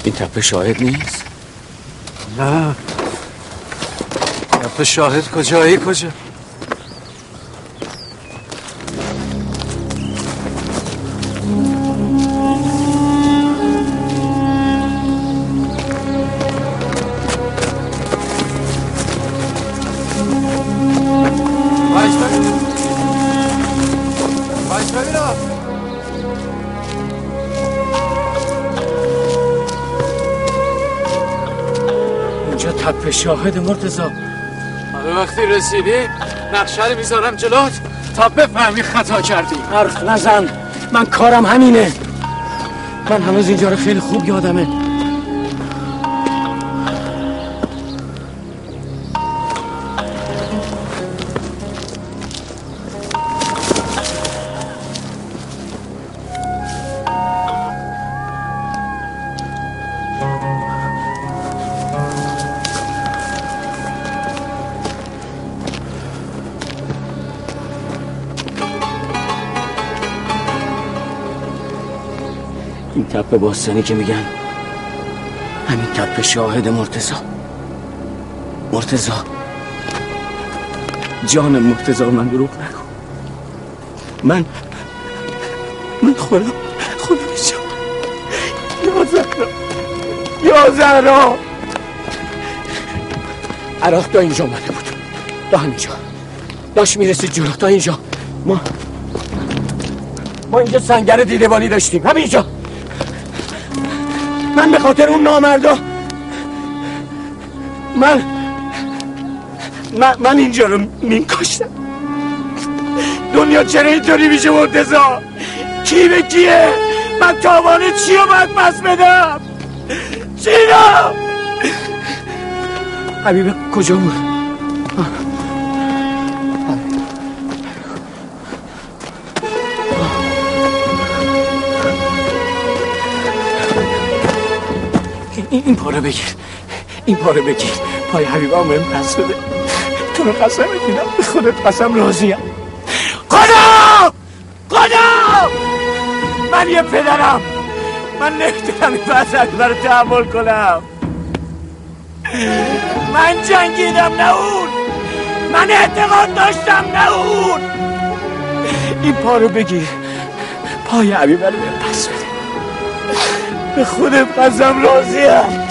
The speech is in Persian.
این تپه شاهد نیست؟ نه، تپه شاهد کجایی کجا؟ تپه شاهد مرتضی. حالا وقتی رسیدی نقشه رو میذارم جلوت تا بفهمی خطا کردی. حرف نزن، من کارم همینه. من هنوز اینجا رو خیلی خوب یادمه. این تپه باستانی که میگن همین تپه شاهد مرتضی. مرتضی، جان مرتضی، من دروغ نکن. من خودم شد یا زهرا عراق تا اینجا اومده بود، تا همینجا داشت میرسید جلو، تا اینجا ما اینجا سنگر دیدبانی داشتیم، همینجا. من به خاطر اون نامردا من اینجا رو میکاشتم. دنیا چرا اینطوری میشه مرتضی؟ کی به کیه؟ من تاوان چی رو باید پس بدم؟ چینا حبیب کجا بود؟ این پاره بگیر، این پاره بگیر. پای حبیبم بهم پس بده. تو رو قسم میدم، به خودت قسم راضیم. خدا من یه پدرم، من نمیتونم این وضعیت رو تحمل کنم. من جنگیدم نه اون، من اعتقاد داشتم نه اون. این پاره بگیر، پای حبیبم رو بهم پس بده. به خودت قسم راضیم.